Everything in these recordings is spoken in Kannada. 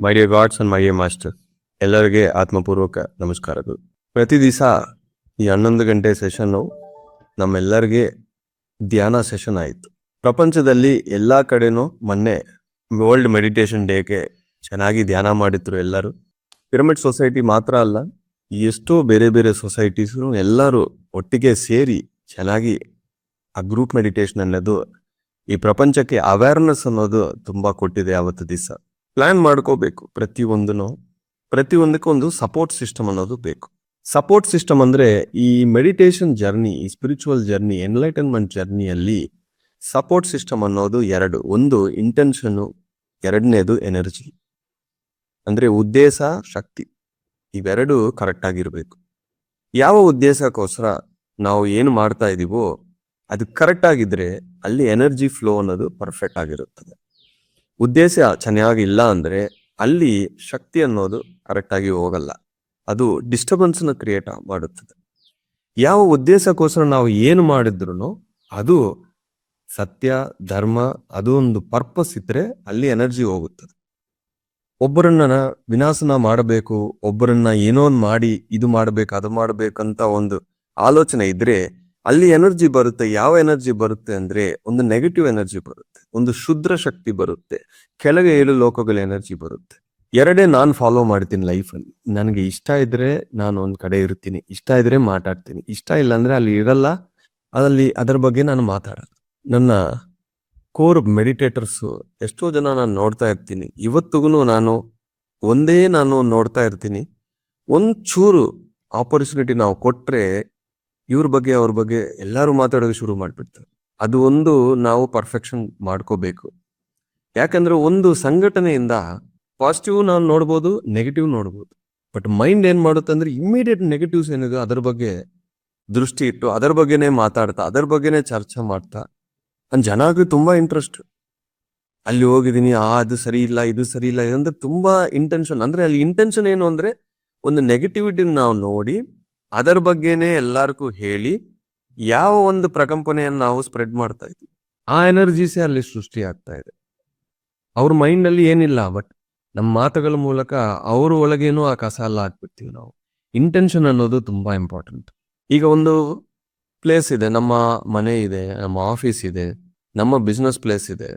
My dear God's and my dear master, ಎಲ್ಲರಿಗೆ ಆತ್ಮಪೂರ್ವಕ ನಮಸ್ಕಾರಗಳು. ಪ್ರತಿ ದಿವಸ ಈ 11 ಗಂಟೆ ಸೆಷನ್ನು ನಮ್ಮೆಲ್ಲರಿಗೆ ಧ್ಯಾನ ಸೆಷನ್ ಆಯಿತು. ಪ್ರಪಂಚದಲ್ಲಿ ಎಲ್ಲ ಕಡೆನೂ ಮೊನ್ನೆ ವರ್ಲ್ಡ್ ಮೆಡಿಟೇಷನ್ ಡೇಗೆ ಚೆನ್ನಾಗಿ ಧ್ಯಾನ ಮಾಡಿದ್ರು ಎಲ್ಲರೂ. ಪಿರಮಿಡ್ ಸೊಸೈಟಿ ಮಾತ್ರ ಅಲ್ಲ, ಎಷ್ಟೋ ಬೇರೆ ಬೇರೆ ಸೊಸೈಟೀಸು ಎಲ್ಲರೂ ಒಟ್ಟಿಗೆ ಸೇರಿ ಚೆನ್ನಾಗಿ ಆ ಗ್ರೂಪ್ ಮೆಡಿಟೇಷನ್ ಅನ್ನೋದು ಈ ಪ್ರಪಂಚಕ್ಕೆ ಅವೇರ್ನೆಸ್ ಅನ್ನೋದು ತುಂಬಾ ಕೊಟ್ಟಿದೆ. ಅವತ್ತು ದಿವಸ ಪ್ಲಾನ್ ಮಾಡ್ಕೋಬೇಕು. ಪ್ರತಿಯೊಂದಕ್ಕೂ ಒಂದು ಸಪೋರ್ಟ್ ಸಿಸ್ಟಮ್ ಅನ್ನೋದು ಬೇಕು. ಸಪೋರ್ಟ್ ಸಿಸ್ಟಮ್ ಅಂದ್ರೆ ಈ ಮೆಡಿಟೇಷನ್ ಜರ್ನಿ, ಈ ಸ್ಪಿರಿಚುವಲ್ ಜರ್ನಿ, ಎನ್ಲೈಟನ್ಮೆಂಟ್ ಜರ್ನಿಯಲ್ಲಿ ಸಪೋರ್ಟ್ ಸಿಸ್ಟಮ್ ಅನ್ನೋದು ಎರಡು. ಒಂದು ಇಂಟೆನ್ಷನ್, ಎರಡನೇದು ಎನರ್ಜಿ. ಅಂದ್ರೆ ಉದ್ದೇಶ, ಶಕ್ತಿ, ಇವೆರಡು ಕರೆಕ್ಟ್ ಆಗಿರ್ಬೇಕು. ಯಾವ ಉದ್ದೇಶಕ್ಕೋಸ್ಕರ ನಾವು ಏನು ಮಾಡ್ತಾ ಇದೀವೋ ಅದು ಕರೆಕ್ಟ್ ಆಗಿದ್ರೆ ಅಲ್ಲಿ ಎನರ್ಜಿ ಫ್ಲೋ ಅನ್ನೋದು ಪರ್ಫೆಕ್ಟ್ ಆಗಿರುತ್ತದೆ. ಉದ್ದೇಶ ಚೆನ್ನಾಗಿಲ್ಲ ಅಂದ್ರೆ ಅಲ್ಲಿ ಶಕ್ತಿ ಅನ್ನೋದು ಕರೆಕ್ಟ್ ಆಗಿ ಹೋಗಲ್ಲ, ಅದು ಡಿಸ್ಟರ್ಬೆನ್ಸ್ ನ ಕ್ರಿಯೇಟ್ ಮಾಡುತ್ತದೆ. ಯಾವ ಉದ್ದೇಶಕ್ಕೋಸ್ಕರ ನಾವು ಏನು ಮಾಡಿದ್ರು ಅದು ಸತ್ಯ, ಧರ್ಮ, ಅದು ಒಂದು ಪರ್ಪಸ್ ಇದ್ರೆ ಅಲ್ಲಿ ಎನರ್ಜಿ ಹೋಗುತ್ತದೆ. ಒಬ್ಬರನ್ನ ವಿನಾಶನ ಮಾಡಬೇಕು, ಒಬ್ಬರನ್ನ ಏನೋ ಮಾಡಿ ಇದು ಮಾಡ್ಬೇಕು, ಅದು ಮಾಡ್ಬೇಕಂತ ಒಂದು ಆಲೋಚನೆ ಇದ್ರೆ ಅಲ್ಲಿ ಎನರ್ಜಿ ಬರುತ್ತೆ. ಯಾವ ಎನರ್ಜಿ ಬರುತ್ತೆ ಅಂದ್ರೆ ಒಂದು ನೆಗೆಟಿವ್ ಎನರ್ಜಿ ಬರುತ್ತೆ, ಒಂದು ಶುದ್ರ ಶಕ್ತಿ ಬರುತ್ತೆ, ಕೆಳಗೆ 7 ಲೋಕಗಳ ಎನರ್ಜಿ ಬರುತ್ತೆ. ಎರಡೇ ನಾನು ಫಾಲೋ ಮಾಡ್ತೀನಿ ಲೈಫಲ್ಲಿ. ನನಗೆ ಇಷ್ಟ ಇದ್ರೆ ನಾನು ಒಂದ್ ಕಡೆ ಇರ್ತೀನಿ, ಇಷ್ಟ ಇದ್ರೆ ಮಾತಾಡ್ತೀನಿ, ಇಷ್ಟ ಇಲ್ಲ ಅಂದ್ರೆ ಅಲ್ಲಿ ಇರಲ್ಲ, ಅದರ ಬಗ್ಗೆ ನಾನು ಮಾತಾಡಲ್ಲ. ನನ್ನ ಕೋರ್ ಮೆಡಿಟೇಟರ್ಸ್ ಎಷ್ಟೋ ಜನ ನಾನು ನೋಡ್ತಾ ಇರ್ತೀನಿ, ಇವತ್ತಿಗೂ ನಾನು ನೋಡ್ತಾ ಇರ್ತೀನಿ. ಒಂಚೂರು ಆಪರ್ಚುನಿಟಿ ನಾವು ಕೊಟ್ರೆ ಇವ್ರ ಬಗ್ಗೆ ಅವ್ರ ಬಗ್ಗೆ ಎಲ್ಲರೂ ಮಾತಾಡೋಕೆ ಶುರು ಮಾಡ್ಬಿಡ್ತಾರೆ. ಅದು ಒಂದು ನಾವು ಪರ್ಫೆಕ್ಷನ್ ಮಾಡ್ಕೋಬೇಕು. ಯಾಕಂದ್ರೆ ಒಂದು ಸಂಘಟನೆಯಿಂದ ಪಾಸಿಟಿವ್ ನಾವು ನೋಡ್ಬೋದು, ನೆಗೆಟಿವ್ ನೋಡ್ಬೋದು. ಬಟ್ ಮೈಂಡ್ ಏನ್ ಮಾಡುತ್ತೆ ಅಂದ್ರೆ ಇಮ್ಮಿಡಿಯೇಟ್ ನೆಗೆಟಿವ್ಸ್ ಏನಿದೆ ಅದರ ಬಗ್ಗೆ ದೃಷ್ಟಿ ಇಟ್ಟು ಅದರ ಬಗ್ಗೆನೇ ಮಾತಾಡ್ತಾ, ಅದರ ಬಗ್ಗೆನೇ ಚರ್ಚೆ ಮಾಡ್ತಾ, ಜನಕ್ಕೆ ತುಂಬಾ ಇಂಟ್ರೆಸ್ಟ್. ಅಲ್ಲಿ ಹೋಗಿದೀನಿ, ಅದು ಸರಿ ಇಲ್ಲ, ಇದು ಸರಿ ಇಲ್ಲ ಅಂದ್ರೆ ತುಂಬಾ ಇಂಟೆನ್ಷನ್. ಅಂದ್ರೆ ಅಲ್ಲಿ ಇಂಟೆನ್ಷನ್ ಏನು ಅಂದ್ರೆ ಒಂದು ನೆಗೆಟಿವಿಟಿ ನಾವು ನೋಡಿ ಅದರ ಬಗ್ಗೆನೆ ಎಲ್ಲರಿಗೂ ಹೇಳಿ ಯಾವ ಒಂದು ಪ್ರಕಂಪನೆಯನ್ನು ನಾವು ಸ್ಪ್ರೆಡ್ ಮಾಡ್ತಾ ಇದ್ವಿ, ಆ ಎನರ್ಜಿಸೇ ಅಲ್ಲಿ ಸೃಷ್ಟಿ ಆಗ್ತಾ ಇದೆ. ಅವ್ರ ಮೈಂಡ್ ಅಲ್ಲಿ ಏನಿಲ್ಲ, ಬಟ್ ನಮ್ಮ ಮಾತುಗಳ ಮೂಲಕ ಅವ್ರ ಒಳಗೇನೋ ಆ ಕಸ ಎಲ್ಲ ಹಾಕ್ಬಿಡ್ತೀವಿ ನಾವು. ಇಂಟೆನ್ಷನ್ ಅನ್ನೋದು ತುಂಬಾ ಇಂಪಾರ್ಟೆಂಟ್. ಈಗ ಒಂದು ಪ್ಲೇಸ್ ಇದೆ, ನಮ್ಮ ಮನೆ ಇದೆ, ನಮ್ಮ ಆಫೀಸ್ ಇದೆ, ನಮ್ಮ ಬಿಸ್ನೆಸ್ ಪ್ಲೇಸ್ ಇದೆ,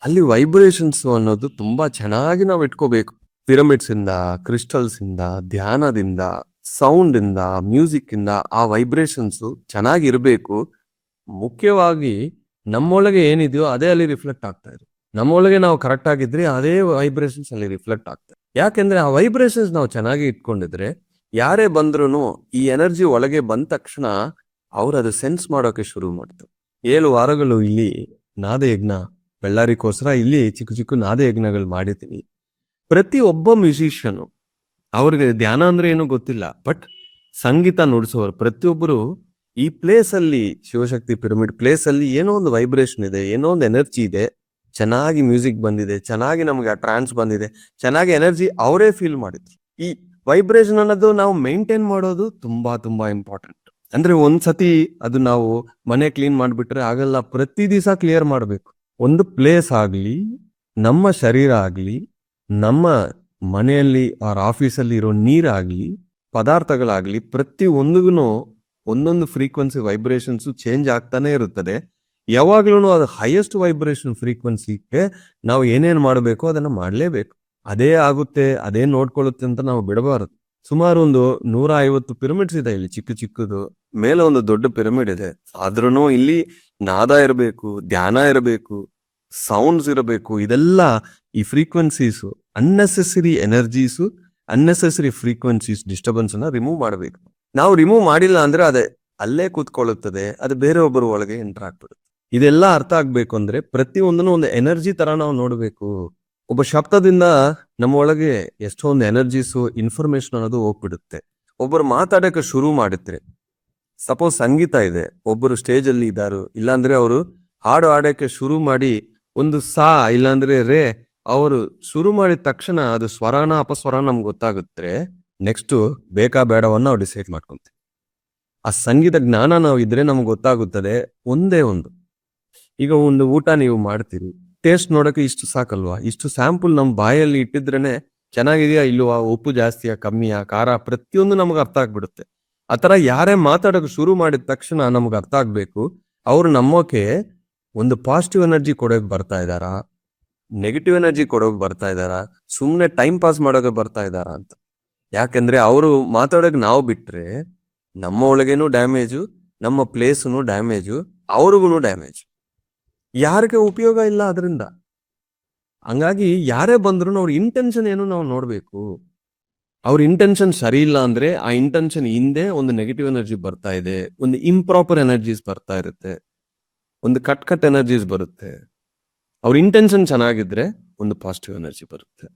ಅಲ್ಲಿ ವೈಬ್ರೇಷನ್ಸ್ ಅನ್ನೋದು ತುಂಬಾ ಚೆನ್ನಾಗಿ ನಾವು ಇಟ್ಕೋಬೇಕು. ಪಿರಮಿಡ್ಸ್ ಇಂದ, ಕ್ರಿಸ್ಟಲ್ಸ್ ಇಂದ, ಧ್ಯಾನದಿಂದ, ಸೌಂಡ್ ಇಂದ, ಮ್ಯೂಸಿಕ್ ಇಂದ ಆ ವೈಬ್ರೇಷನ್ಸ್ ಚೆನ್ನಾಗಿರ್ಬೇಕು. ಮುಖ್ಯವಾಗಿ ನಮ್ಮೊಳಗೆ ಏನಿದೆಯೋ ಅದೇ ಅಲ್ಲಿ ರಿಫ್ಲೆಕ್ಟ್ ಆಗ್ತಾ ಇದೆ. ನಮ್ಮೊಳಗೆ ನಾವು ಕರೆಕ್ಟ್ ಆಗಿದ್ರೆ ಅದೇ ವೈಬ್ರೇಷನ್ಸ್ ಅಲ್ಲಿ ರಿಫ್ಲೆಕ್ಟ್ ಆಗ್ತದೆ. ಯಾಕೆಂದ್ರೆ ಆ ವೈಬ್ರೇಷನ್ಸ್ ನಾವು ಚೆನ್ನಾಗಿ ಇಟ್ಕೊಂಡಿದ್ರೆ ಯಾರೇ ಬಂದ್ರು ಈ ಎನರ್ಜಿ ಒಳಗೆ ಬಂದ ತಕ್ಷಣ ಅವ್ರು ಅದು ಸೆನ್ಸ್ ಮಾಡೋಕೆ ಶುರು ಮಾಡ್ತಾರೆ. 7 ವಾರಗಳು ಇಲ್ಲಿ ನಾದಯಜ್ಞ ಬೆಳ್ಳಾರಿಗೋಸ್ಕರ ಇಲ್ಲಿ ಚಿಕ್ಕ ಚಿಕ್ಕ ನಾದಯಜ್ಞಗಳು ಮಾಡಿದ್ದೀನಿ. ಪ್ರತಿ ಒಬ್ಬ ಮ್ಯೂಸಿಷಿಯನ್, ಅವ್ರಿಗೆ ಧ್ಯಾನ ಅಂದ್ರೆ ಏನು ಗೊತ್ತಿಲ್ಲ, ಬಟ್ ಸಂಗೀತ ನುಡಿಸೋರು ಪ್ರತಿಯೊಬ್ಬರು ಈ ಪ್ಲೇಸ್ ಅಲ್ಲಿ, ಶಿವಶಕ್ತಿ ಪಿರಮಿಡ್ ಪ್ಲೇಸ್ ಅಲ್ಲಿ ಏನೋ ಒಂದು ವೈಬ್ರೇಷನ್ ಇದೆ, ಏನೋ ಒಂದು ಎನರ್ಜಿ ಇದೆ, ಚೆನ್ನಾಗಿ ಮ್ಯೂಸಿಕ್ ಬಂದಿದೆ, ಚೆನ್ನಾಗಿ ನಮ್ಗೆ ಆ ಟ್ರಾನ್ಸ್ ಬಂದಿದೆ, ಚೆನ್ನಾಗಿ ಎನರ್ಜಿ ಅವರೇ ಫೀಲ್ ಮಾಡಿದ್ರು. ಈ ವೈಬ್ರೇಷನ್ ಅನ್ನೋದು ನಾವು ಮೇಂಟೈನ್ ಮಾಡೋದು ತುಂಬಾ ತುಂಬಾ ಇಂಪಾರ್ಟೆಂಟ್. ಅಂದ್ರೆ ಒಂದ್ಸತಿ ಅದು ನಾವು ಮನೆ ಕ್ಲೀನ್ ಮಾಡ್ಬಿಟ್ರೆ ಆಗಲ್ಲ, ಪ್ರತಿ ದಿವಸ ಕ್ಲಿಯರ್ ಮಾಡ್ಬೇಕು. ಒಂದು ಪ್ಲೇಸ್ ಆಗ್ಲಿ, ನಮ್ಮ ಶರೀರ ಆಗ್ಲಿ, ನಮ್ಮ ಮನೆಯಲ್ಲಿ ಆರ್ ಆಫೀಸಲ್ಲಿ ಇರೋ ನೀರಾಗ್ಲಿ, ಪದಾರ್ಥಗಳಾಗ್ಲಿ, ಪ್ರತಿ ಒಂದಿಗೂ ಒಂದೊಂದು ಫ್ರೀಕ್ವೆನ್ಸಿ ವೈಬ್ರೇಷನ್ಸ್ ಚೇಂಜ್ ಆಗ್ತಾನೆ ಇರುತ್ತದೆ. ಯಾವಾಗ್ಲೂ ಅದು ಹೈಯೆಸ್ಟ್ ವೈಬ್ರೇಷನ್ ಫ್ರೀಕ್ವೆನ್ಸಿಗೆ ನಾವು ಏನೇನ್ ಮಾಡಬೇಕು ಅದನ್ನ ಮಾಡ್ಲೇಬೇಕು. ಅದೇ ಆಗುತ್ತೆ, ಅದೇ ನೋಡ್ಕೊಳ್ಳುತ್ತೆ ಅಂತ ನಾವು ಬಿಡಬಾರದು. ಸುಮಾರು ಒಂದು 150 ಪಿರಮಿಡ್ಸ್ ಇದೆ ಇಲ್ಲಿ, ಚಿಕ್ಕ ಚಿಕ್ಕದು. ಮೇಲೆ ಒಂದು ದೊಡ್ಡ ಪಿರಮಿಡ್ ಇದೆ. ಆದ್ರೂ ಇಲ್ಲಿ ನಾದ ಇರಬೇಕು, ಧ್ಯಾನ ಇರಬೇಕು, ಸೌಂಡ್ಸ್ ಇರಬೇಕು. ಇದೆಲ್ಲ ಈ frequencies, unnecessary energies, unnecessary frequencies, disturbance ಅನ್ನ ರಿಮೂವ್ ಮಾಡಬೇಕು. ನಾವು ರಿಮೂವ್ ಮಾಡಿಲ್ಲ ಅಂದ್ರೆ ಅದೇ ಅಲ್ಲೇ ಕೂತ್ಕೊಳ್ಳುತ್ತದೆ, ಅದು ಬೇರೆ ಒಬ್ಬರ ಒಳಗೆ ಎಂಟರ್ ಆಗ್ಬಿಡುತ್ತೆ. ಇದೆಲ್ಲ ಅರ್ಥ ಆಗ್ಬೇಕು ಅಂದ್ರೆ ಪ್ರತಿಯೊಂದನ್ನು ಒಂದು ಎನರ್ಜಿ ತರ ನಾವು ನೋಡ್ಬೇಕು. ಒಬ್ಬ ಶಬ್ದದಿಂದ ನಮ್ಮ ಒಳಗೆ ಎಷ್ಟೊಂದು ಎನರ್ಜೀಸು, ಇನ್ಫಾರ್ಮೇಶನ್ ಅನ್ನೋದು ಹೋಗ್ಬಿಡುತ್ತೆ. ಒಬ್ಬರು ಮಾತಾಡಕ್ಕೆ ಶುರು ಮಾಡಿದ್ರೆ, ಸಪೋಸ್ ಸಂಗೀತ ಇದೆ, ಒಬ್ಬರು ಸ್ಟೇಜ್ ಅಲ್ಲಿ ಇದ್ದಾರು, ಇಲ್ಲಾಂದ್ರೆ ಅವರು ಹಾಡು ಹಾಡಕ್ಕೆ ಶುರು ಮಾಡಿ ಒಂದು ಸಾ ಇಲ್ಲಾಂದ್ರೆ ರೇ ಅವರು ಶುರು ಮಾಡಿದ ತಕ್ಷಣ ಅದು ಸ್ವರಾನ ಅಪಸ್ವರ ನಮ್ಗೆ ಗೊತ್ತಾಗುತ್ತೆ. ನೆಕ್ಸ್ಟ್ ಬೇಕಾ ಬೇಡವನ್ನ ನಾವು ಡಿಸೈಡ್ ಮಾಡ್ಕೊಂತೀವಿ. ಆ ಸಂಗೀತ ಜ್ಞಾನ ನಾವು ಇದ್ರೆ ನಮ್ಗೆ ಗೊತ್ತಾಗುತ್ತದೆ ಒಂದೇ ಒಂದು. ಈಗ ಒಂದು ಊಟ ನೀವು ಮಾಡ್ತೀರಿ, ಟೇಸ್ಟ್ ನೋಡಕ್ಕೆ ಇಷ್ಟು ಸಾಕಲ್ವಾ, ಇಷ್ಟು ಸ್ಯಾಂಪಲ್ ನಮ್ಮ ಬಾಯಲ್ಲಿ ಇಟ್ಟಿದ್ರೇನೆ ಚೆನ್ನಾಗಿದೆಯಾ ಇಲ್ವಾ, ಉಪ್ಪು ಜಾಸ್ತಿಯಾ ಕಮ್ಮಿಯಾ ಖಾರ, ಪ್ರತಿಯೊಂದು ನಮ್ಗೆ ಅರ್ಥ ಆಗ್ಬಿಡುತ್ತೆ. ಆತರ ಯಾರೇ ಮಾತಾಡೋಕೆ ಶುರು ಮಾಡಿದ ತಕ್ಷಣ ನಮ್ಗೆ ಅರ್ಥ ಆಗ್ಬೇಕು ಅವ್ರು ನಮ್ಮೋಕೆ ಒಂದು ಪಾಸಿಟಿವ್ ಎನರ್ಜಿ ಕೊಡೋಕೆ ಬರ್ತಾ ಇದಾರಾ, ನೆಗೆಟಿವ್ ಎನರ್ಜಿ ಕೊಡೋಕೆ ಬರ್ತಾ ಇದಾರಾ, ಸುಮ್ನೆ ಟೈಮ್ ಪಾಸ್ ಮಾಡೋಕೆ ಬರ್ತಾ ಇದಾರಾ ಅಂತ. ಯಾಕಂದ್ರೆ ಅವರು ಮಾತಾಡೋಕೆ ನಾವು ಬಿಟ್ರೆ ನಮ್ಮ ಒಳಗೇನು ಡ್ಯಾಮೇಜು, ನಮ್ಮ ಪ್ಲೇಸ್ನು ಡ್ಯಾಮೇಜು, ಅವ್ರಿಗೂ ಡ್ಯಾಮೇಜ್. ಯಾರಿಗೆ ಉಪಯೋಗ ಇಲ್ಲ ಅದರಿಂದ. ಹಂಗಾಗಿ ಯಾರೇ ಬಂದ್ರು ಅವ್ರ ಇಂಟೆನ್ಷನ್ ಏನು ನಾವು ನೋಡ್ಬೇಕು. ಅವ್ರ ಇಂಟೆನ್ಷನ್ ಸರಿ ಇಲ್ಲ ಅಂದ್ರೆ ಆ ಇಂಟೆನ್ಷನ್ ಹಿಂದೆ ಒಂದು ನೆಗೆಟಿವ್ ಎನರ್ಜಿ ಬರ್ತಾ ಇದೆ, ಒಂದು ಇಂಪ್ರಾಪರ್ ಎನರ್ಜೀಸ್ ಬರ್ತಾ ಇರುತ್ತೆ, ಒಂದು ಕಟ್ ಎನರ್ಜೀಸ್ ಬರುತ್ತೆ. ಅವ್ರ ಇಂಟೆನ್ಷನ್ ಚೆನ್ನಾಗಿದ್ರೆ ಒಂದು ಪಾಸಿಟಿವ್ ಎನರ್ಜಿ ಬರುತ್ತೆ.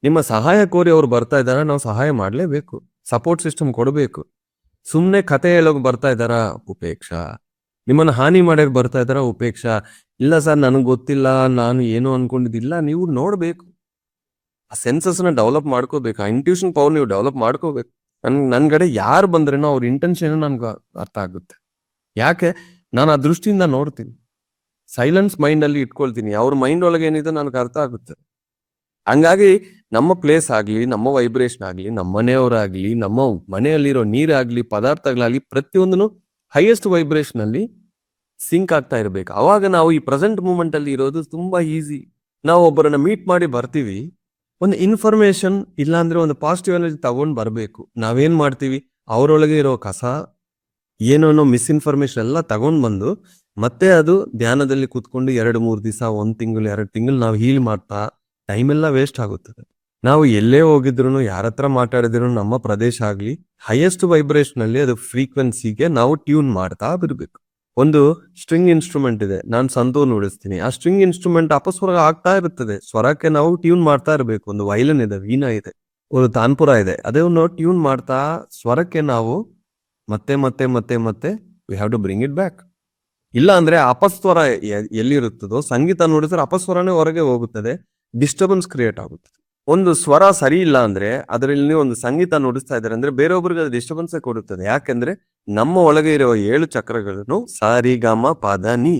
ನಿಮ್ಮ ಸಹಾಯ ಕೋರಿ ಅವ್ರು ಬರ್ತಾ ಇದಾರ, ನಾವು ಸಹಾಯ ಮಾಡ್ಲೇಬೇಕು, ಸಪೋರ್ಟ್ ಸಿಸ್ಟಮ್ ಕೊಡಬೇಕು. ಸುಮ್ನೆ ಕತೆ ಹೇಳೋಕ್ ಬರ್ತಾ ಇದಾರ, ಉಪೇಕ್ಷ. ನಿಮ್ಮನ್ನ ಹಾನಿ ಮಾಡಕ್ ಬರ್ತಾ ಇದಾರ, ಉಪೇಕ್ಷ. ಇಲ್ಲ ಸರ್ ನನಗೆ ಗೊತ್ತಿಲ್ಲ, ನಾನು ಏನು ಅನ್ಕೊಂಡಿದ್ದಿಲ್ಲ. ನೀವು ನೋಡ್ಬೇಕು, ಆ ಸೆನ್ಸಸ್ ನ ಡೆವಲಪ್ ಮಾಡ್ಕೋಬೇಕು, ಆ ಇಂಟ್ಯೂಷನ್ ಪವರ್ ನೀವು ಡೆವಲಪ್ ಮಾಡ್ಕೋಬೇಕು. ನನ್ ಕಡೆ ಯಾರು ಬಂದ್ರೇನೋ ಅವ್ರ ಇಂಟೆನ್ಷನ್ ನನ್ಗೆ ಅರ್ಥ ಆಗುತ್ತೆ. ಯಾಕೆ ನಾನು ಆ ದೃಷ್ಟಿಯಿಂದ ನೋಡ್ತೀನಿ, ಸೈಲೆನ್ಸ್ ಮೈಂಡ್ ಅಲ್ಲಿ ಇಟ್ಕೊಳ್ತೀನಿ. ಅವ್ರ ಮೈಂಡ್ ಒಳಗೆ ಏನಿದೆ ನನಗೆ ಅರ್ಥ ಆಗುತ್ತೆ. ಹಂಗಾಗಿ ನಮ್ಮ ಪ್ಲೇಸ್ ಆಗ್ಲಿ, ನಮ್ಮ ವೈಬ್ರೇಷನ್ ಆಗ್ಲಿ, ನಮ್ಮ ಮನೆಯವರಾಗ್ಲಿ, ನಮ್ಮ ಮನೆಯಲ್ಲಿರೋ ನೀರಾಗ್ಲಿ, ಪದಾರ್ಥಗಳಾಗ್ಲಿ, ಪ್ರತಿಯೊಂದನ್ನು ಹೈಯೆಸ್ಟ್ ವೈಬ್ರೇಷನ್ ಅಲ್ಲಿ ಸಿಂಕ್ ಆಗ್ತಾ ಇರ್ಬೇಕು. ಅವಾಗ ನಾವು ಈ ಪ್ರೆಸೆಂಟ್ ಮೂಮೆಂಟ್ ಅಲ್ಲಿ ಇರೋದು ತುಂಬಾ ಈಸಿ. ನಾವು ಒಬ್ಬರನ್ನ ಮೀಟ್ ಮಾಡಿ ಬರ್ತೀವಿ, ಒಂದು ಇನ್ಫಾರ್ಮೇಶನ್ ಇಲ್ಲ ಅಂದ್ರೆ ಒಂದು ಪಾಸಿಟಿವ್ ಎನರ್ಜಿ ತಗೊಂಡ್ ಬರ್ಬೇಕು. ನಾವೇನ್ ಮಾಡ್ತೀವಿ, ಅವರೊಳಗೆ ಇರೋ ಕಸ ಏನೋ ಮಿಸ್ಇನ್ಫಾರ್ಮೇಶನ್ ಎಲ್ಲ ತಗೊಂಡ್ ಬಂದು ಮತ್ತೆ ಅದು ಧ್ಯಾನದಲ್ಲಿ ಕೂತ್ಕೊಂಡು 2-3 ದಿವಸ, 1 ತಿಂಗಳು, 2 ತಿಂಗಳು ನಾವು ಹೀಲ್ ಮಾಡ್ತಾ ಟೈಮ್ ಎಲ್ಲ ವೇಸ್ಟ್ ಆಗುತ್ತದೆ. ನಾವು ಎಲ್ಲೇ ಹೋಗಿದ್ರು, ಯಾರ ಹತ್ರ ಮಾತಾಡಿದ್ರು, ನಮ್ಮ ಪ್ರದೇಶ ಆಗ್ಲಿ ಹೈಯೆಸ್ಟ್ ವೈಬ್ರೇಷನ್ ಅಲ್ಲಿ ಅದು ಫ್ರೀಕ್ವೆನ್ಸಿಗೆ ನಾವು ಟ್ಯೂನ್ ಮಾಡ್ತಾ ಬಿರ್ಬೇಕು. ಒಂದು ಸ್ಟ್ರಿಂಗ್ ಇನ್ಸ್ಟ್ರೂಮೆಂಟ್ ಇದೆ, ನಾನು ಸಂತೂರ್ ನುಡಿಸ್ತೀನಿ. ಆ ಸ್ಟ್ರಿಂಗ್ ಇನ್ಸ್ಟ್ರೂಮೆಂಟ್ ಅಪಸ್ವರ ಆಗ್ತಾ ಇರುತ್ತದೆ, ಸ್ವರಕ್ಕೆ ನಾವು ಟ್ಯೂನ್ ಮಾಡ್ತಾ ಇರ್ಬೇಕು. ಒಂದು ವೈಲನ್ ಇದೆ, ವೀಣಾ ಇದೆ, ಒಂದು ತಾನ್ಪುರ ಇದೆ, ಅದನ್ನು ಟ್ಯೂನ್ ಮಾಡ್ತಾ ಸ್ವರಕ್ಕೆ ನಾವು ಮತ್ತೆ ಮತ್ತೆ ಮತ್ತೆ ಮತ್ತೆ we have to bring it back. ಇಲ್ಲ ಅಂದ್ರೆ ಅಪಸ್ವರ ಎಲ್ಲಿರುತ್ತದೋ, ಸಂಗೀತ ನುಡಿಸಿದ್ರೆ ಅಪಸ್ವರನೇ ಹೊರಗೆ ಹೋಗುತ್ತದೆ, ಡಿಸ್ಟರ್ಬೆನ್ಸ್ ಕ್ರಿಯೇಟ್ ಆಗುತ್ತದೆ. ಒಂದು ಸ್ವರ ಸರಿ ಇಲ್ಲ ಅಂದ್ರೆ ಅದರಲ್ಲಿ ಒಂದು ಸಂಗೀತ ನುಡಿಸ್ತಾ ಇದ್ದಾರೆ ಅಂದ್ರೆ ಬೇರೊಬ್ಬರಿಗೆ ಅದು ಡಿಸ್ಟರ್ಬೆನ್ಸ್ ಕೊಡುತ್ತದೆ. ಯಾಕೆಂದ್ರೆ ನಮ್ಮ ಒಳಗೆ ಇರುವ 7 ಚಕ್ರಗಳನ್ನು ಸಾರಿಗಮ ಪದ ನೀ,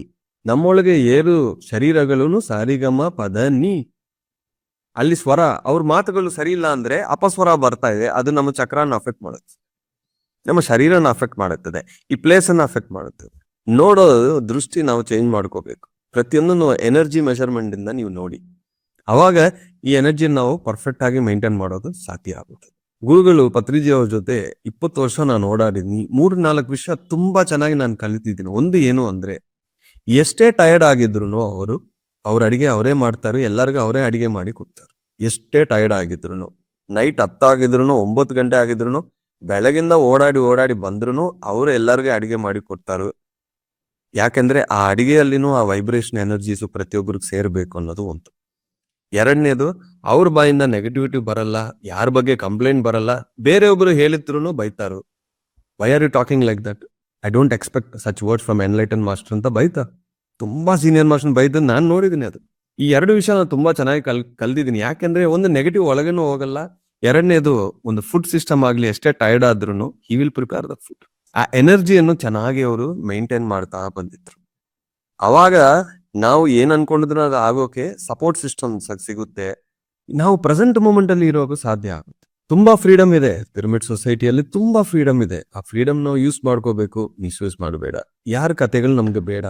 ನಮ್ಮೊಳಗೆ 7 ಶರೀರಗಳನ್ನು ಸಾರಿಗಮ ಪದ ನೀ. ಅಲ್ಲಿ ಸ್ವರ, ಅವ್ರ ಮಾತುಗಳು ಸರಿ ಇಲ್ಲ ಅಂದ್ರೆ ಅಪಸ್ವರ ಬರ್ತಾ ಇದೆ, ಅದು ನಮ್ಮ ಚಕ್ರನ ಅಫೆಕ್ಟ್ ಮಾಡುತ್ತೆ, ನಮ್ಮ ಶರೀರನ ಅಫೆಕ್ಟ್ ಮಾಡುತ್ತದೆ, ಈ ಪ್ಲೇಸ್ ಅನ್ನ ಅಫೆಕ್ಟ್ ಮಾಡುತ್ತದೆ. ನೋಡೋದು ದೃಷ್ಟಿ ನಾವು ಚೇಂಜ್ ಮಾಡ್ಕೋಬೇಕು. ಪ್ರತಿಯೊಂದನ್ನು ಎನರ್ಜಿ ಮೆಷರ್ಮೆಂಟ್ ಇಂದ ನೀವು ನೋಡಿ, ಅವಾಗ ಈ ಎನರ್ಜಿ ನಾವು ಪರ್ಫೆಕ್ಟ್ ಆಗಿ ಮೇಂಟೈನ್ ಮಾಡೋದು ಸಾಧ್ಯ ಆಗುತ್ತೆ. ಗುರುಗಳು ಪತ್ರಿಜಿ ಅವ್ರ ಜೊತೆ 20 ವರ್ಷ ನಾನು ಓಡಾಡಿದೀನಿ. 3-4 ವಿಷಯ ತುಂಬಾ ಚೆನ್ನಾಗಿ ನಾನು ಕಲಿತಿದ್ದೀನಿ. ಒಂದು ಏನು ಅಂದ್ರೆ, ಎಷ್ಟೇ ಟಯರ್ಡ್ ಆಗಿದ್ರು ಅವ್ರ ಅಡಿಗೆ ಅವರೇ ಮಾಡ್ತಾರೆ, ಎಲ್ಲರಿಗೂ ಅವರೇ ಅಡಿಗೆ ಮಾಡಿ ಕೊಡ್ತಾರೆ. ಎಷ್ಟೇ ಟಯರ್ಡ್ ಆಗಿದ್ರು, ನೈಟ್ 10 ಆಗಿದ್ರು, 9 ಗಂಟೆ ಆಗಿದ್ರು, ಬೆಳಗಿಂದ ಓಡಾಡಿ ಬಂದ್ರು ಅವ್ರು ಎಲ್ಲರಿಗೂ ಅಡಿಗೆ ಮಾಡಿ ಕೊಡ್ತಾರೆ. ಯಾಕೆಂದ್ರೆ ಆ ಅಡಿಗೆಯಲ್ಲಿನೂ ಆ ವೈಬ್ರೇಷನ್ ಎನರ್ಜೀಸ್ ಪ್ರತಿಯೊಬ್ಬರಿಗೆ ಸೇರ್ಬೇಕು ಅನ್ನೋದು ಒಂದು. ಎರಡನೇದು, ಅವ್ರ ಬಾಯಿಂದ ನೆಗೆಟಿವಿಟಿ ಬರಲ್ಲ, ಯಾರ ಬಗ್ಗೆ ಕಂಪ್ಲೇಂಟ್ ಬರಲ್ಲ. ಬೇರೆಯೊಬ್ರು ಹೇಳಿದ್ರು ಬೈತಾರು, why are you talking like that, I don't expect such words from enlighten master ಅಂತ ಬೈತಾ. ತುಂಬಾ ಸೀನಿಯರ್ ಮಾಸ್ಟರ್ ಬೈದ ನಾನು ನೋಡಿದ್ದೀನಿ. ಅದು ಈ 2 ವಿಷಯ ನಾನು ತುಂಬಾ ಚೆನ್ನಾಗಿ ಕಲ್ತಿದ್ದೀನಿ. ಯಾಕೆಂದ್ರೆ ಒಂದು ನೆಗೆಟಿವ್ ಒಳಗೇನು ಹೋಗಲ್ಲ, ಎರಡನೇದು ಒಂದು ಫುಡ್ ಸಿಸ್ಟಮ್ ಆಗ್ಲಿ, ಎಷ್ಟೇ ಟೈರ್ಡ್ ಆದ್ರೂ he will prepare the food. ಆ ಎನರ್ಜಿಯನ್ನು ಚೆನ್ನಾಗಿ ಅವರು ಮೇಂಟೈನ್ ಮಾಡ್ತಾ ಬಂದಿದ್ರು. ಅವಾಗ ನಾವು ಏನ್ ಅನ್ಕೊಂಡಿದ್ರು ಅದು ಆಗೋಕೆ ಸಪೋರ್ಟ್ ಸಿಸ್ಟಮ್ ಸಿಗುತ್ತೆ. ನಾವು ಪ್ರೆಸೆಂಟ್ ಮೂಮೆಂಟ್ ಅಲ್ಲಿ ಇರೋಕೆ ಸಾಧ್ಯ ಆಗುತ್ತೆ. ತುಂಬಾ ಫ್ರೀಡಮ್ ಇದೆ ಪಿರಮಿಡ್ ಸೊಸೈಟಿಯಲ್ಲಿ, ತುಂಬಾ ಫ್ರೀಡಮ್ ಇದೆ. ಆ ಫ್ರೀಡಮ್ ನಾವು ಯೂಸ್ ಮಾಡ್ಕೋಬೇಕು, ಮಿಸ್ಯೂಸ್ ಮಾಡಬೇಡ. ಯಾರ ಕತೆಗಳು ನಮ್ಗೆ ಬೇಡ,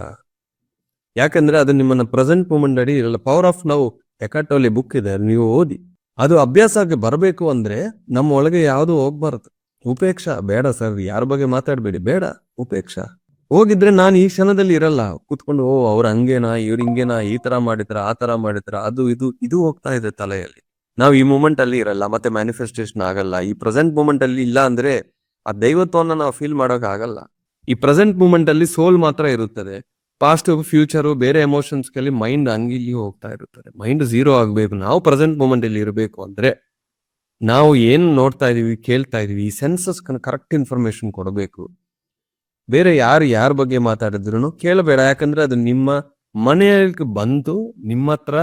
ಯಾಕಂದ್ರೆ ಅದು ನಿಮ್ಮನ್ನ ಪ್ರೆಸೆಂಟ್ ಮೂಮೆಂಟ್ ಅಡಿ ಇರಲ್ಲ. ಪವರ್ ಆಫ್ ನಾವು ಎಕಾಟೋಲಿ ಬುಕ್ ಇದೆ, ನೀವು ಓದಿ. ಅದು ಅಭ್ಯಾಸಕ್ಕೆ ಬರಬೇಕು ಅಂದ್ರೆ ನಮ್ಮ ಒಳಗೆ ಯಾವುದು ಹೋಗ್ಬಾರದು. ಉಪೇಕ್ಷ ಬೇಡ ಸರ್, ಯಾರ ಬಗ್ಗೆ ಮಾತಾಡ್ಬೇಡಿ, ಬೇಡ ಉಪೇಕ್ಷ. ಹೋಗಿದ್ರೆ ನಾನು ಈ ಕ್ಷಣದಲ್ಲಿ ಇರಲ್ಲ, ಕೂತ್ಕೊಂಡು ಅವ್ರ ಹಂಗೇನಾ, ಇವ್ರ ಹಿಂಗೇನಾ, ಈ ತರ ಮಾಡಿದ್ರ, ಆ ತರ ಮಾಡಿದ್ರ, ಅದು ಇದು ಹೋಗ್ತಾ ಇದೆ ತಲೆಯಲ್ಲಿ. ನಾವು ಈ ಮೂಮೆಂಟ್ ಅಲ್ಲಿ ಇರಲ್ಲ, ಮತ್ತೆ ಮ್ಯಾನಿಫೆಸ್ಟೇಷನ್ ಆಗಲ್ಲ. ಈ ಪ್ರೆಸೆಂಟ್ ಮೂಮೆಂಟ್ ಅಲ್ಲಿ ಇಲ್ಲ ಅಂದ್ರೆ ಆ ದೈವತ್ವನ್ನ ನಾವು ಫೀಲ್ ಮಾಡೋಕೆ ಆಗಲ್ಲ. ಈ ಪ್ರೆಸೆಂಟ್ ಮೂಮೆಂಟ್ ಅಲ್ಲಿ ಸೋಲ್ ಮಾತ್ರ ಇರುತ್ತದೆ. ಪಾಸ್ಟ್ ಫ್ಯೂಚರು ಬೇರೆ ಎಮೋಷನ್ಸ್ ಗಳಲ್ಲಿ ಮೈಂಡ್ ಹಂಗಿಲ್ಲಿ ಹೋಗ್ತಾ ಇರುತ್ತದೆ. ಮೈಂಡ್ ಝೀರೋ ಆಗ್ಬೇಕು. ನಾವು ಪ್ರೆಸೆಂಟ್ ಮೂಮೆಂಟ್ ಅಲ್ಲಿ ಇರಬೇಕು ಅಂದ್ರೆ ನಾವು ಏನ್ ನೋಡ್ತಾ ಇದೀವಿ, ಕೇಳ್ತಾ ಇದೀವಿ, ಈ ಸೆನ್ಸಸ್ ಕರೆಕ್ಟ್ ಇನ್ಫಾರ್ಮೇಶನ್ ಕೊಡಬೇಕು. ಬೇರೆ ಯಾರ ಬಗ್ಗೆ ಮಾತಾಡಿದ್ರು ಕೇಳಬೇಡ. ಯಾಕಂದ್ರೆ ಅದು ನಿಮ್ಮ ಮನೆಯಲ್ಲಿ ಬಂದು ನಿಮ್ಮ ಹತ್ರ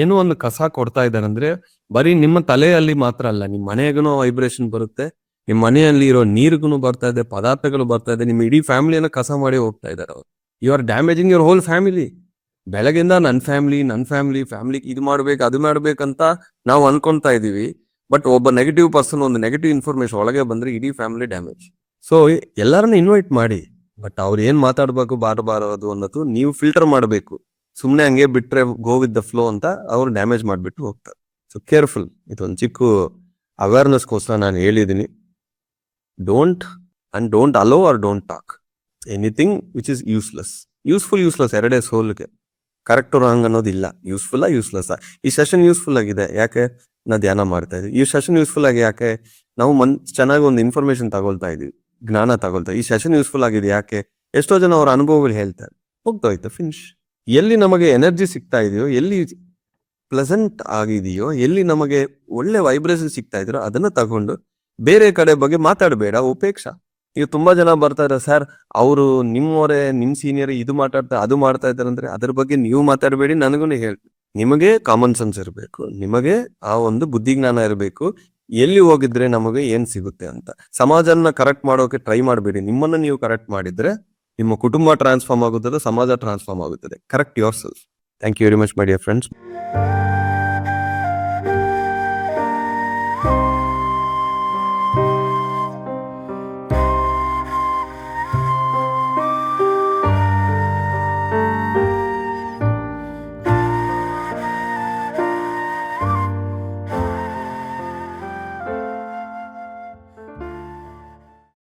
ಏನೋ ಒಂದು ಕಸ ಕೊಡ್ತಾ ಇದ್ದಾರೆ ಅಂದ್ರೆ ಬರೀ ನಿಮ್ಮ ತಲೆಯಲ್ಲಿ ಮಾತ್ರ ಅಲ್ಲ, ನಿಮ್ಮ ಮನೆಗೂ ವೈಬ್ರೇಷನ್ ಬರುತ್ತೆ, ನಿಮ್ಮ ಮನೆಯಲ್ಲಿ ಇರೋ ನೀರಿಗೂ ಬರ್ತಾ ಇದೆ, ಪದಾರ್ಥಗಳು ಬರ್ತಾ ಇದೆ, ನಿಮ್ಮ ಇಡೀ ಫ್ಯಾಮಿಲಿಯನ್ನ ಕಸ ಮಾಡಿ ಹೋಗ್ತಾ ಇದ್ದಾರೆ ಅವ್ರು. You are damaging your whole family. ಬೆಳಗಿಂದ ನನ್ನ ಫ್ಯಾಮಿಲಿ ಇದು ಮಾಡ್ಬೇಕು, ಅದು ಮಾಡ್ಬೇಕಂತ ನಾವು ಅನ್ಕೊಂತಾ ಇದೀವಿ. ಬಟ್ ಒಬ್ಬ ನೆಗೆಟಿವ್ ಪರ್ಸನ್ ಒಂದು ನೆಗೆಟಿವ್ ಇನ್ಫಾರ್ಮೇಶನ್ ಒಳಗೆ ಬಂದ್ರೆ ಇಡೀ ಫ್ಯಾಮಿಲಿ ಡ್ಯಾಮೇಜ್. ಸೊ ಎಲ್ಲರನ್ನ ಇನ್ವೈಟ್ ಮಾಡಿ, ಬಟ್ ಅವ್ರು ಏನ್ ಮಾತಾಡ್ಬೇಕು ಬಾರಬಾರದು ಅನ್ನೋದು ನೀವು ಫಿಲ್ಟರ್ ಮಾಡಬೇಕು. ಸುಮ್ನೆ ಹಂಗೆ ಬಿಟ್ರೆ ಗೋ ವಿತ್ ದ ಫ್ಲೋ ಅಂತ ಅವ್ರು ಡ್ಯಾಮೇಜ್ ಮಾಡ್ಬಿಟ್ಟು ಹೋಗ್ತಾರೆ. ಸೊ ಕೇರ್ಫುಲ್, ಇದೊಂದು ಚಿಕ್ಕ ಅವೇರ್ನೆಸ್ಗೋಸ್ಕರ ನಾನು ಹೇಳಿದೀನಿ. Don't allow or don't talk anything which is useless. Useless ಎರಡೇ ಸೋಲ್ಗೆ. ಕರೆಕ್ಟ್ ರಾಂಗ್ ಅನ್ನೋದಿಲ್ಲ. ಯೂಸ್ಲೆಸ್. ಈ ಸೆಷನ್ ಯೂಸ್ಫುಲ್ ಆಗಿದೆ ಯಾಕೆ ನಾ ಧ್ಯಾನ ಮಾಡ್ತಾ ಇದ್ವಿ. ಈ ಸೆಷನ್ ಯೂಸ್ಫುಲ್ ಆಗಿ ಯಾಕೆ ನಾವು ಚೆನ್ನಾಗಿ ಒಂದು ಇನ್ಫಾರ್ಮೇಶನ್ ತಗೊಳ್ತಾ ಇದೀವಿ, ಜ್ಞಾನ ತಗೊಳ್ತಾ. ಈ ಸೆಷನ್ ಯೂಸ್ಫುಲ್ ಆಗಿದೆ ಯಾಕೆ ಎಷ್ಟೋ ಜನ ಅವ್ರ ಅನುಭವಗಳು ಹೇಳ್ತಾರೆ. ಹೋಗ್ತೋಯ್ತು, ಫಿನಿಶ್. ಎಲ್ಲಿ ನಮಗೆ ಎನರ್ಜಿ ಸಿಗ್ತಾ ಇದೆಯೋ, ಎಲ್ಲಿ ಪ್ಲೆಸೆಂಟ್ ಆಗಿದೆಯೋ, ಎಲ್ಲಿ ನಮಗೆ ಒಳ್ಳೆ ವೈಬ್ರೇಷನ್ ಸಿಗ್ತಾ ಇದೆಯೋ ಅದನ್ನ ತಗೊಂಡು ಬೇರೆ ಕಡೆ ಬಗ್ಗೆ ಮಾತಾಡಬೇಡ. ಉಪೇಕ್ಷ. ಈಗ ತುಂಬಾ ಜನ ಬರ್ತಾರೆ, ಸರ್ ಅವರು ನಿಮ್ಮವರೇ, ನಿಮ್ ಸೀನಿಯರ್ ಇದು ಮಾತಾಡ್ತಾರೆ ಅದು ಮಾಡ್ತಾ ಇದ್ದಾರೆ ಅಂದ್ರೆ ಅದ್ರ ಬಗ್ಗೆ ನೀವು ಮಾತಾಡಬೇಡಿ. ನನಗೂ ಹೇಳ್ತೀನಿ, ನಿಮಗೆ ಕಾಮನ್ ಸೆನ್ಸ್ ಇರಬೇಕು, ನಿಮಗೆ ಆ ಒಂದು ಬುದ್ಧಿಜ್ಞಾನ ಇರಬೇಕು. ಎಲ್ಲಿ ಹೋಗಿದ್ರೆ ನಮಗೆ ಏನ್ ಸಿಗುತ್ತೆ ಅಂತ. ಸಮಾಜನ ಕರೆಕ್ಟ್ ಮಾಡೋಕೆ ಟ್ರೈ ಮಾಡಬೇಡಿ. ನಿಮ್ಮನ್ನ ನೀವು ಕರೆಕ್ಟ್ ಮಾಡಿದ್ರೆ ನಿಮ್ಮ ಕುಟುಂಬ ಟ್ರಾನ್ಸ್ಫಾರ್ಮ್ ಆಗುತ್ತದೆ, ಸಮಾಜ ಟ್ರಾನ್ಸ್ಫಾರ್ಮ್ ಆಗುತ್ತದೆ. Correct yourself. Thank you very much my dear friends.